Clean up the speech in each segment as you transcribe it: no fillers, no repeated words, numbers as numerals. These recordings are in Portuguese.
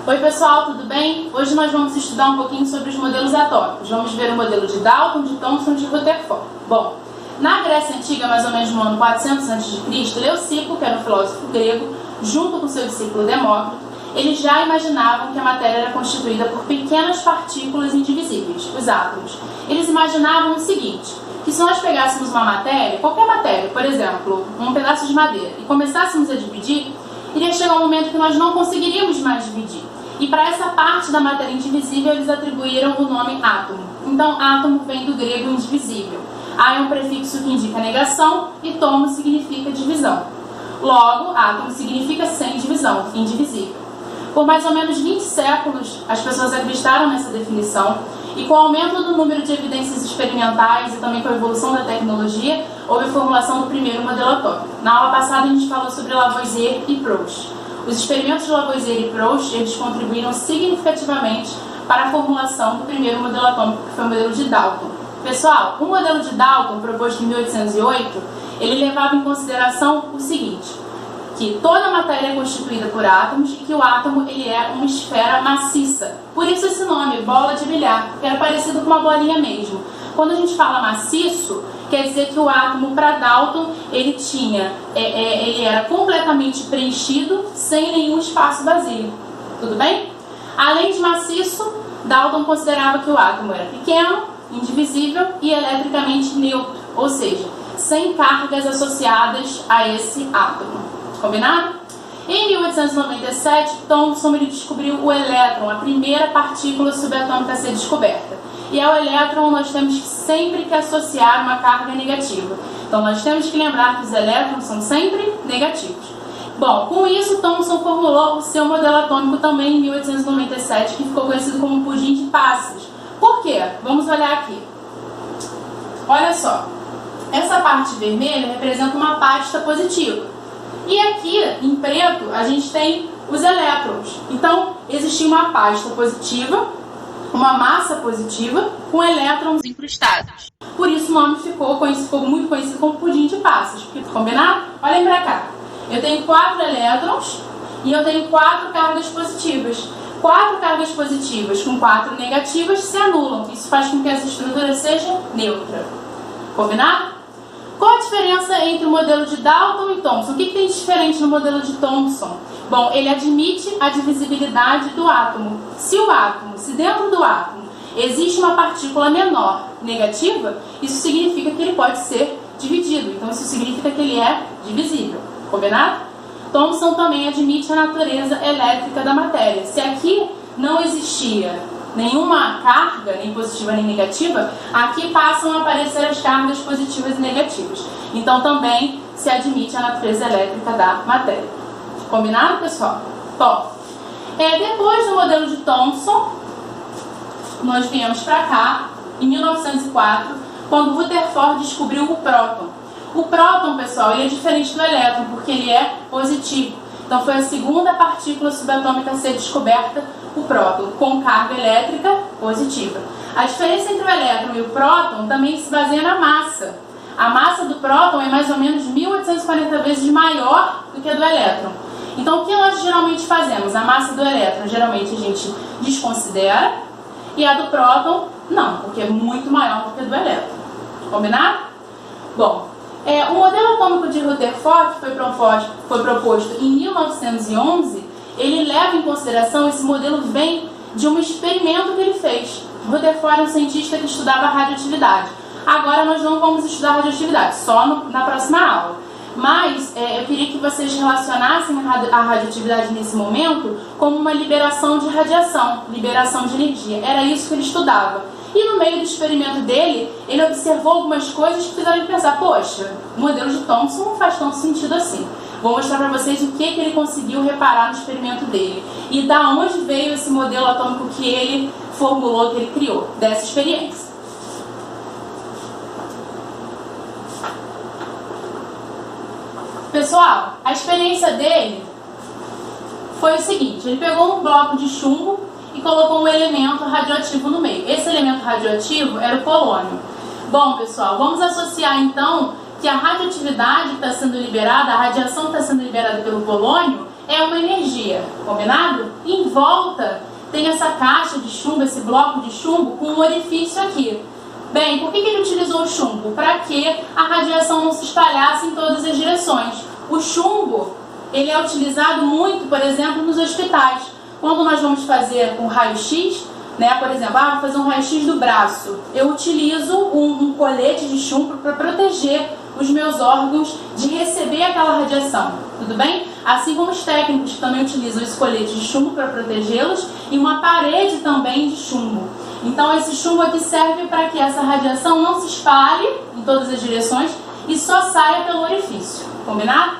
Oi pessoal, tudo bem? Hoje nós vamos estudar um pouquinho sobre os modelos atômicos. Vamos ver o modelo de Dalton, de Thomson e de Rutherford. Bom, na Grécia Antiga, mais ou menos no ano 400 a.C., Leucipo, que era um filósofo grego, junto com seu discípulo Demócrito, eles já imaginavam que a matéria era constituída por pequenas partículas indivisíveis, os átomos. Eles imaginavam o seguinte, que se nós pegássemos uma matéria, qualquer matéria, por exemplo, um pedaço de madeira, e começássemos a dividir, iria chegar um momento que nós não conseguiríamos mais dividir. E para essa parte da matéria indivisível, eles atribuíram o nome átomo. Então, átomo vem do grego indivisível. A é um prefixo que indica negação e tomo significa divisão. Logo, átomo significa sem divisão, indivisível. Por mais ou menos 20 séculos, as pessoas acreditaram nessa definição e com o aumento do número de evidências experimentais e também com a evolução da tecnologia, houve a formulação do primeiro modelo atômico. Na aula passada, a gente falou sobre Lavoisier e Proust. Os experimentos de Lavoisier e Proust, eles contribuíram significativamente para a formulação do primeiro modelo atômico, que foi o modelo de Dalton. Pessoal, o modelo de Dalton, proposto em 1808, ele levava em consideração o seguinte, que toda a matéria é constituída por átomos e que o átomo ele é uma esfera maciça. Por isso esse nome, bola de bilhar, que era parecido com uma bolinha mesmo. Quando a gente fala maciço, quer dizer que o átomo, para Dalton, ele era completamente preenchido, sem nenhum espaço vazio. Tudo bem? Além de maciço, Dalton considerava que o átomo era pequeno, indivisível e eletricamente neutro, ou seja, sem cargas associadas a esse átomo. Combinado? Em 1897, Thomson ele descobriu o elétron, a primeira partícula subatômica a ser descoberta. E ao elétron nós temos sempre que associar uma carga negativa. Então nós temos que lembrar que os elétrons são sempre negativos. Bom, com isso Thomson formulou o seu modelo atômico também em 1897, que ficou conhecido como pudim de passas. Por quê? Vamos olhar aqui. Olha só, essa parte vermelha representa uma pasta positiva. E aqui, em preto, a gente tem os elétrons. Então, existia uma pasta positiva, uma massa positiva, com elétrons incrustados. Por isso o nome ficou muito conhecido como pudim de passas. Combinado? Olhem para cá. Eu tenho 4 elétrons e eu tenho 4 cargas positivas. 4 cargas positivas com 4 negativas se anulam. Isso faz com que essa estrutura seja neutra. Combinado? Qual a diferença entre o modelo de Dalton e Thomson? O que tem de diferente no modelo de Thomson? Bom, ele admite a divisibilidade do átomo. Se dentro do átomo existe uma partícula menor negativa, isso significa que ele pode ser dividido. Então, isso significa que ele é divisível. Combinado? Thomson também admite a natureza elétrica da matéria. Se aqui não existia nenhuma carga, nem positiva nem negativa, aqui passam a aparecer as cargas positivas e negativas. Então também se admite a natureza elétrica da matéria. Combinado, pessoal? Bom, depois do modelo de Thomson, nós viemos para cá, em 1904, quando Rutherford descobriu o próton. O próton, pessoal, ele é diferente do elétron, porque ele é positivo. Então foi a segunda partícula subatômica a ser descoberta, o próton, com carga elétrica positiva. A diferença entre o elétron e o próton também se baseia na massa. A massa do próton é mais ou menos 1840 vezes maior do que a do elétron. Então o que nós geralmente fazemos? A massa do elétron geralmente a gente desconsidera e a do próton não, porque é muito maior do que a do elétron. Combinado? Bom, o modelo atômico de Rutherford, que foi proposto em 1911, ele leva em consideração, esse modelo vem de um experimento que ele fez. Rutherford é um cientista que estudava radioatividade. Agora nós não vamos estudar radioatividade, só na próxima aula. Mas eu queria que vocês relacionassem a radioatividade nesse momento como uma liberação de radiação, liberação de energia. Era isso que ele estudava. E no meio do experimento dele, ele observou algumas coisas que fizeram ele pensar, poxa, o modelo de Thomson não faz tanto sentido assim. Vou mostrar para vocês o que ele conseguiu reparar no experimento dele. E da onde veio esse modelo atômico que ele formulou, que ele criou, dessa experiência. Pessoal, a experiência dele foi o seguinte, ele pegou um bloco de chumbo e colocou um elemento radioativo no meio. Esse elemento radioativo era o polônio. Bom, pessoal, vamos associar então que a radioatividade que está sendo liberada, a radiação que está sendo liberada pelo polônio, é uma energia, combinado? Em volta tem essa caixa de chumbo, esse bloco de chumbo com um orifício aqui. Bem, por que ele utilizou o chumbo? Para que a radiação não se espalhasse em todas as direções. O chumbo, ele é utilizado muito, por exemplo, nos hospitais. Quando nós vamos fazer um raio-x, né, por exemplo, vou fazer um raio-x do braço, eu utilizo um colete de chumbo para proteger os meus órgãos de receber aquela radiação, tudo bem? Assim como os técnicos que também utilizam esse colete de chumbo para protegê-los e uma parede também de chumbo. Então esse chumbo aqui serve para que essa radiação não se espalhe em todas as direções e só saia pelo orifício, combinado?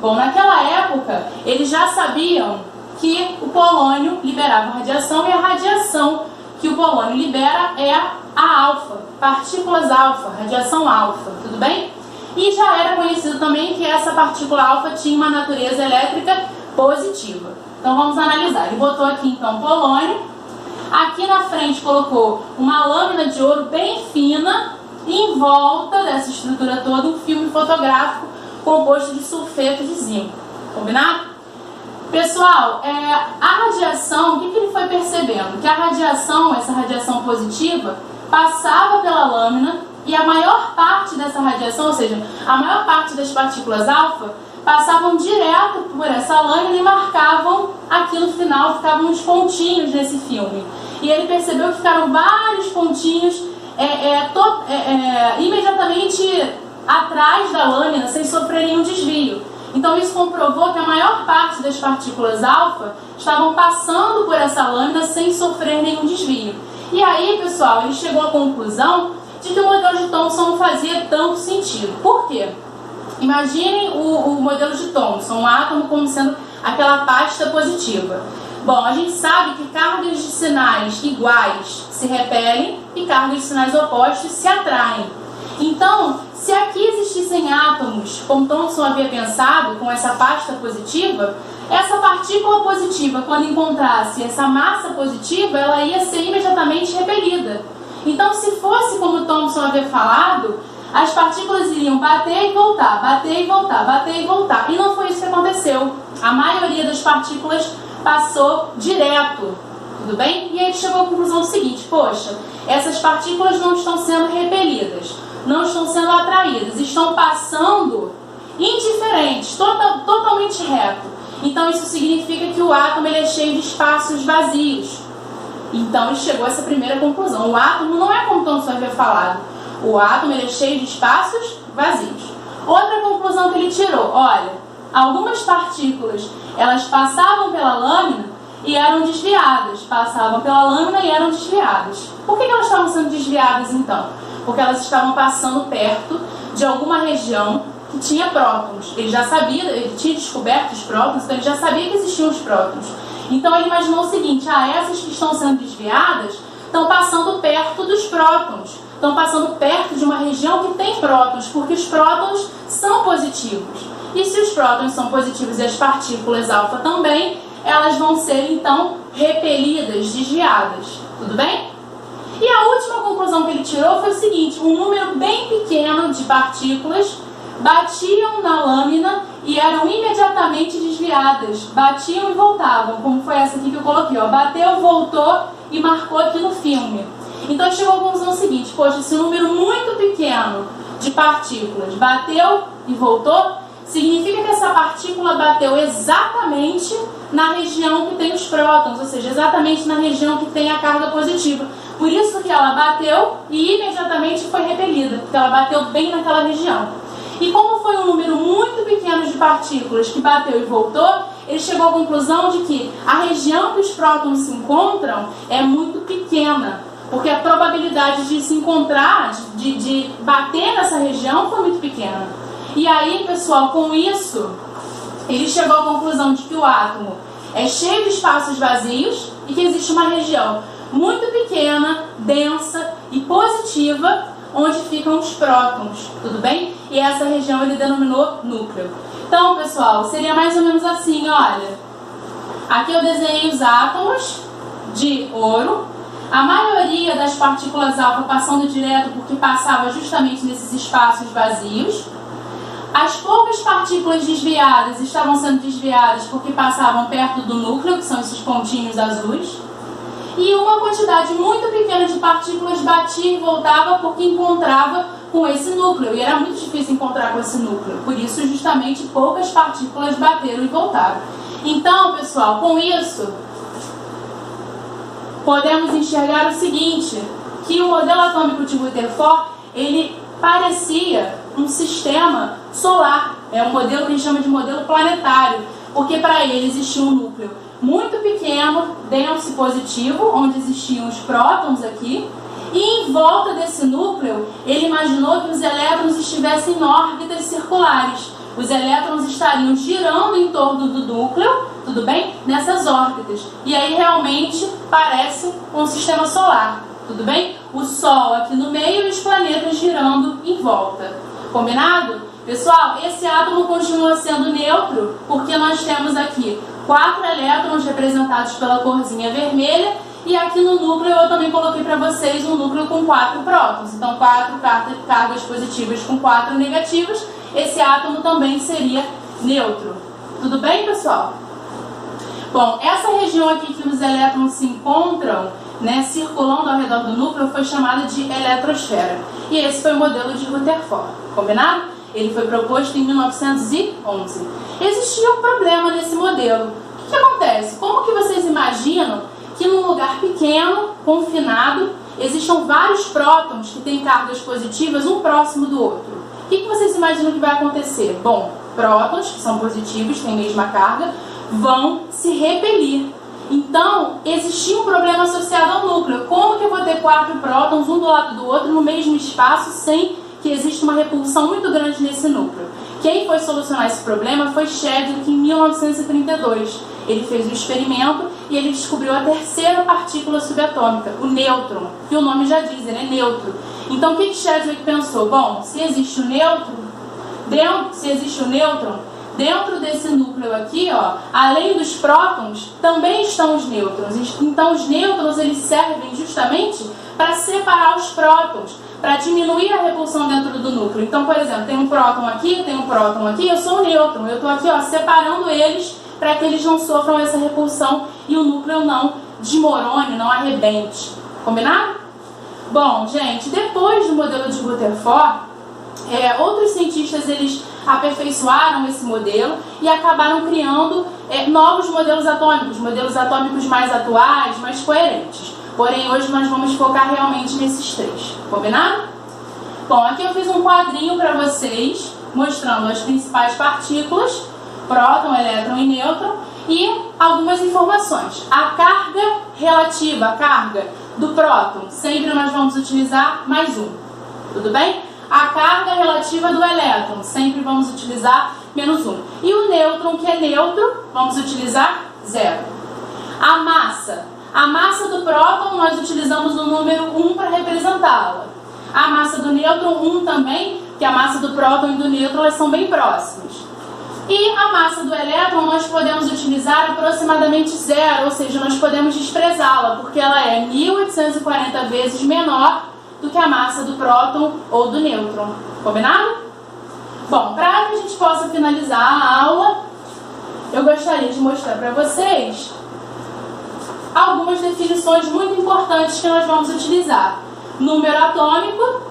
Bom, naquela época eles já sabiam que o polônio liberava radiação e a radiação que o polônio libera é a alfa, partículas alfa, radiação alfa, tudo bem? E já era conhecido também que essa partícula alfa tinha uma natureza elétrica positiva. Então vamos analisar. Ele botou aqui então polônio, aqui na frente colocou uma lâmina de ouro bem fina e em volta dessa estrutura toda um filme fotográfico composto de sulfeto de zinco, combinado? Pessoal, a radiação, o que ele foi percebendo? Que a radiação, essa radiação positiva, passava pela lâmina e a maior parte dessa radiação, ou seja, a maior parte das partículas alfa, passavam direto por essa lâmina e marcavam aqui no final, ficavam uns pontinhos nesse filme. E ele percebeu que ficaram vários pontinhos imediatamente atrás da lâmina, sem sofrer nenhum desvio. Então isso comprovou que a maior parte das partículas alfa estavam passando por essa lâmina sem sofrer nenhum desvio. E aí, pessoal, ele chegou à conclusão de que o modelo de Thomson não fazia tanto sentido. Por quê? Imaginem o modelo de Thomson, um átomo como sendo aquela pasta positiva. Bom, a gente sabe que cargas de sinais iguais se repelem e cargas de sinais opostos se atraem. Então, se aqui existissem átomos, como Thomson havia pensado, com essa pasta positiva, essa partícula positiva, quando encontrasse essa massa positiva, ela ia ser imediatamente repelida. Então, se fosse como Thomson havia falado, as partículas iriam bater e voltar, bater e voltar, bater e voltar. E não foi isso que aconteceu. A maioria das partículas passou direto, tudo bem? E aí ele chegou à conclusão seguinte: poxa, essas partículas não estão sendo repelidas, não estão sendo atraídas, estão passando indiferentes, totalmente reto. Então isso significa que o átomo ele é cheio de espaços vazios. Então ele chegou a essa primeira conclusão: o átomo não é como Thomson havia falado, o átomo ele é cheio de espaços vazios. Outra conclusão que ele tirou: olha, algumas partículas elas passavam pela lâmina e eram desviadas, passavam pela lâmina e eram desviadas. Por que elas estavam sendo desviadas então? Porque elas estavam passando perto de alguma região que tinha prótons. Ele já sabia, ele tinha descoberto os prótons, então ele já sabia que existiam os prótons. Então ele imaginou o seguinte: essas que estão sendo desviadas estão passando perto dos prótons, estão passando perto de uma região que tem prótons, porque os prótons são positivos. E se os prótons são positivos e as partículas alfa também, elas vão ser então repelidas, desviadas. Tudo bem? E a última conclusão que ele tirou foi o seguinte: um número bem pequeno de partículas batiam na lâmina e eram imediatamente desviadas, batiam e voltavam, como foi essa aqui que eu coloquei, ó, bateu, voltou e marcou aqui no filme. Então ele chegou à conclusão seguinte: poxa, esse número muito pequeno de partículas bateu e voltou, significa que essa partícula bateu exatamente na região que tem os prótons, ou seja, exatamente na região que tem a carga positiva. Por isso que ela bateu e imediatamente foi repelida, porque ela bateu bem naquela região. E como foi um número muito pequeno de partículas que bateu e voltou, ele chegou à conclusão de que a região que os prótons se encontram é muito pequena, porque a probabilidade de se encontrar, de bater nessa região foi muito pequena. E aí, pessoal, com isso, ele chegou à conclusão de que o átomo é cheio de espaços vazios e que existe uma região muito pequena, densa e positiva, onde ficam os prótons, tudo bem? E essa região ele denominou núcleo. Então, pessoal, seria mais ou menos assim, olha. Aqui eu desenhei os átomos de ouro. A maioria das partículas alfa passando direto porque passava justamente nesses espaços vazios. As poucas partículas desviadas estavam sendo desviadas porque passavam perto do núcleo, que são esses pontinhos azuis. E uma quantidade muito pequena de partículas batia e voltava porque encontrava com esse núcleo. E era muito difícil encontrar com esse núcleo. Por isso, justamente, poucas partículas bateram e voltaram. Então, pessoal, com isso, podemos enxergar o seguinte, que o modelo atômico de Rutherford, ele parecia um sistema solar. É um modelo que a gente chama de modelo planetário, porque para ele existia um núcleo muito pequeno, denso e positivo, onde existiam os prótons aqui, e em volta desse núcleo, ele imaginou que os elétrons estivessem em órbitas circulares. Os elétrons estariam girando em torno do núcleo, tudo bem? Nessas órbitas. E aí realmente parece um sistema solar, tudo bem? O Sol aqui no meio e os planetas girando em volta. Combinado? Pessoal, esse átomo continua sendo neutro, porque nós temos aqui 4 elétrons representados pela corzinha vermelha, e aqui no núcleo eu também coloquei para vocês um núcleo com 4 prótons. Então 4 cargas positivas com 4 negativas, esse átomo também seria neutro. Tudo bem, pessoal? Bom, essa região aqui que os elétrons se encontram, né, circulando ao redor do núcleo, foi chamada de eletrosfera. E esse foi o modelo de Rutherford. Combinado? Ele foi proposto em 1911. Existia um problema nesse modelo. O que acontece? Como que vocês imaginam que num lugar pequeno, confinado, existam vários prótons que têm cargas positivas um próximo do outro? O que vocês imaginam que vai acontecer? Bom, prótons, que são positivos, têm a mesma carga, vão se repelir. Então, existia um problema associado ao núcleo. Como que eu vou ter 4 prótons, um do lado do outro, no mesmo espaço, sem que exista uma repulsão muito grande nesse núcleo? Quem foi solucionar esse problema foi Chadwick em 1932. Ele fez um experimento e ele descobriu a terceira partícula subatômica, o nêutron, que o nome já diz, ele é neutro. Então, o que Chadwick pensou? Bom, se existe o nêutron, dentro desse núcleo aqui, ó, além dos prótons, também estão os nêutrons. Então, os nêutrons eles servem justamente para separar os prótons, para diminuir a repulsão dentro do núcleo. Então, por exemplo, tem um próton aqui, eu sou um nêutron. Eu estou aqui, ó, separando eles para que eles não sofram essa repulsão e o núcleo não desmorone, não arrebente. Combinado? Bom, gente, depois do modelo de Rutherford, outros cientistas eles aperfeiçoaram esse modelo e acabaram criando novos modelos atômicos mais atuais, mais coerentes. Porém, hoje nós vamos focar realmente nesses 3. Combinado? Bom, aqui eu fiz um quadrinho para vocês, mostrando as principais partículas, próton, elétron e nêutron, e algumas informações. A carga relativa, a carga do próton, sempre nós vamos utilizar mais 1. Tudo bem? A carga relativa do elétron, sempre vamos utilizar menos 1. E o nêutron, que é neutro, vamos utilizar 0. A massa do próton, nós utilizamos o número 1 para representá-la. A massa do nêutron, 1 também, que a massa do próton e do nêutron elas são bem próximas. E a massa do elétron, nós podemos utilizar aproximadamente 0, ou seja, nós podemos desprezá-la, porque ela é 1840 vezes menor do que a massa do próton ou do nêutron. Combinado? Bom, para que a gente possa finalizar a aula, eu gostaria de mostrar para vocês algumas definições muito importantes que nós vamos utilizar. Número atômico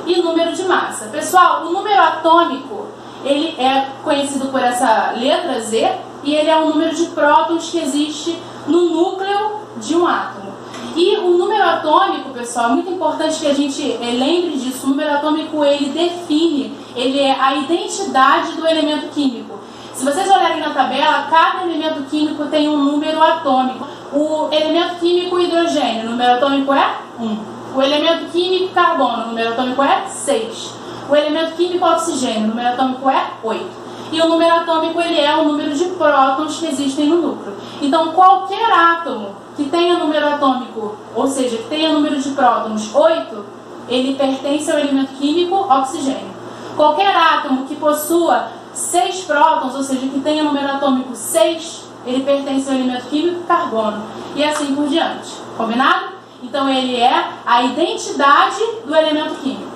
e número de massa. Pessoal, o número atômico, ele é conhecido por essa letra Z, e ele é o número de prótons que existe no núcleo de um átomo. E o número atômico, pessoal, é muito importante que a gente lembre disso. O número atômico, ele define, ele é a identidade do elemento químico. Se vocês olharem na tabela, cada elemento químico tem um número atômico. O elemento químico hidrogênio, o número atômico é 1. O elemento químico carbono, o número atômico é 6. O elemento químico oxigênio, o número atômico é 8. E o número atômico, ele é o número de prótons que existem no núcleo. Então, qualquer átomo que tenha número atômico, ou seja, que tenha número de prótons 8, ele pertence ao elemento químico oxigênio. Qualquer átomo que possua 6 prótons, ou seja, que tenha número atômico 6, ele pertence ao elemento químico carbono. E assim por diante. Combinado? Então, ele é a identidade do elemento químico.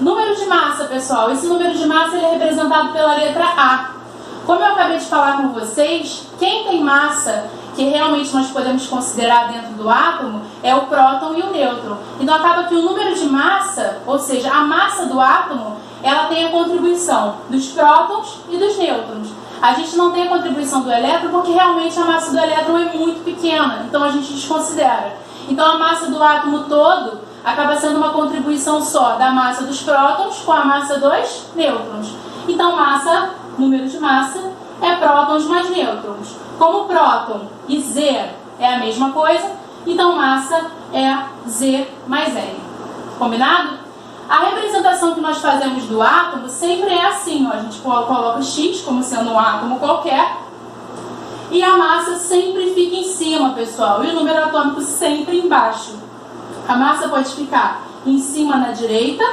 Número de massa, pessoal. Esse número de massa ele é representado pela letra A. Como eu acabei de falar com vocês, quem tem massa que realmente nós podemos considerar dentro do átomo é o próton e o nêutron. Então acaba que o número de massa, ou seja, a massa do átomo, ela tem a contribuição dos prótons e dos nêutrons. A gente não tem a contribuição do elétron porque realmente a massa do elétron é muito pequena, então a gente desconsidera. Então a massa do átomo todo acaba sendo uma contribuição só da massa dos prótons com a massa dos nêutrons. Então número de massa é prótons mais nêutrons. Como próton e Z é a mesma coisa, então massa é Z mais N. Combinado? A representação que nós fazemos do átomo sempre é assim, ó. A gente coloca X como sendo um átomo qualquer e a massa sempre fica em cima, pessoal, e o número atômico sempre embaixo. A massa pode ficar em cima na direita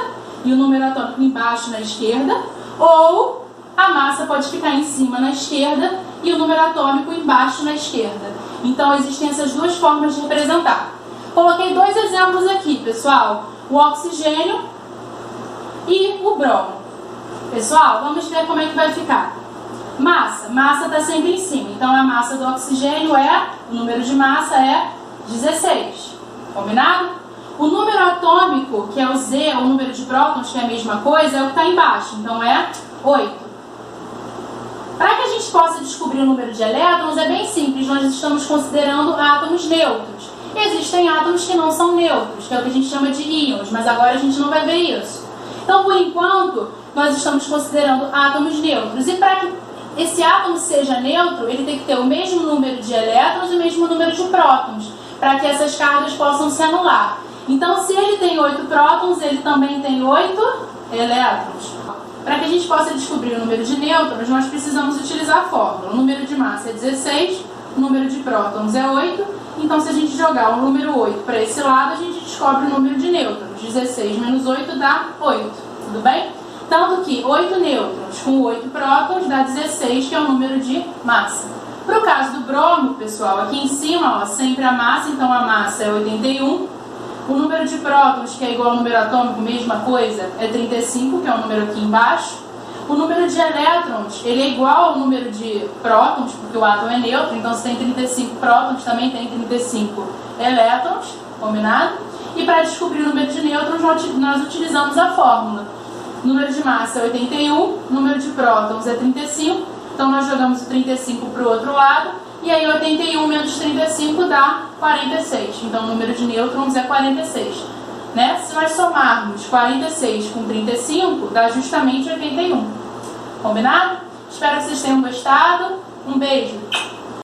e o número atômico embaixo na esquerda, ou a massa pode ficar em cima na esquerda e o número atômico embaixo na esquerda. Então existem essas duas formas de representar. Coloquei dois exemplos aqui, pessoal. O oxigênio e o bromo. Pessoal, vamos ver como é que vai ficar. Massa está sempre em cima. Então a massa do oxigênio o número de massa é 16. Combinado? O número atômico, que é o Z, o número de prótons, que é a mesma coisa, é o que está embaixo. Então é 8. Para que a gente possa descobrir o número de elétrons, é bem simples. Nós estamos considerando átomos neutros. Existem átomos que não são neutros, que é o que a gente chama de íons, mas agora a gente não vai ver isso. Então, por enquanto, nós estamos considerando átomos neutros. E para que esse átomo seja neutro, ele tem que ter o mesmo número de elétrons e o mesmo número de prótons, para que essas cargas possam se anular. Então, se ele tem 8 prótons, ele também tem 8 elétrons. Para que a gente possa descobrir o número de nêutrons, nós precisamos utilizar a fórmula. O número de massa é 16, o número de prótons é 8. Então, se a gente jogar o número 8 para esse lado, a gente descobre o número de nêutrons. 16 menos 8 dá 8. Tudo bem? Tanto que 8 nêutrons com 8 prótons dá 16, que é o número de massa. Para o caso do bromo, pessoal, aqui em cima, ó, sempre a massa, então a massa é 81. O número de prótons, que é igual ao número atômico, mesma coisa, é 35, que é o número aqui embaixo. O número de elétrons, ele é igual ao número de prótons, porque o átomo é neutro, então se tem 35 prótons, também tem 35 elétrons, combinado? E para descobrir o número de nêutrons, nós utilizamos a fórmula. Número de massa é 81, número de prótons é 35, então nós jogamos o 35 para o outro lado, e aí 81 menos 35 dá 46, então o número de nêutrons é 46. Né? Se nós somarmos 46 com 35, dá justamente 81. Combinado? Espero que vocês tenham gostado. Um beijo!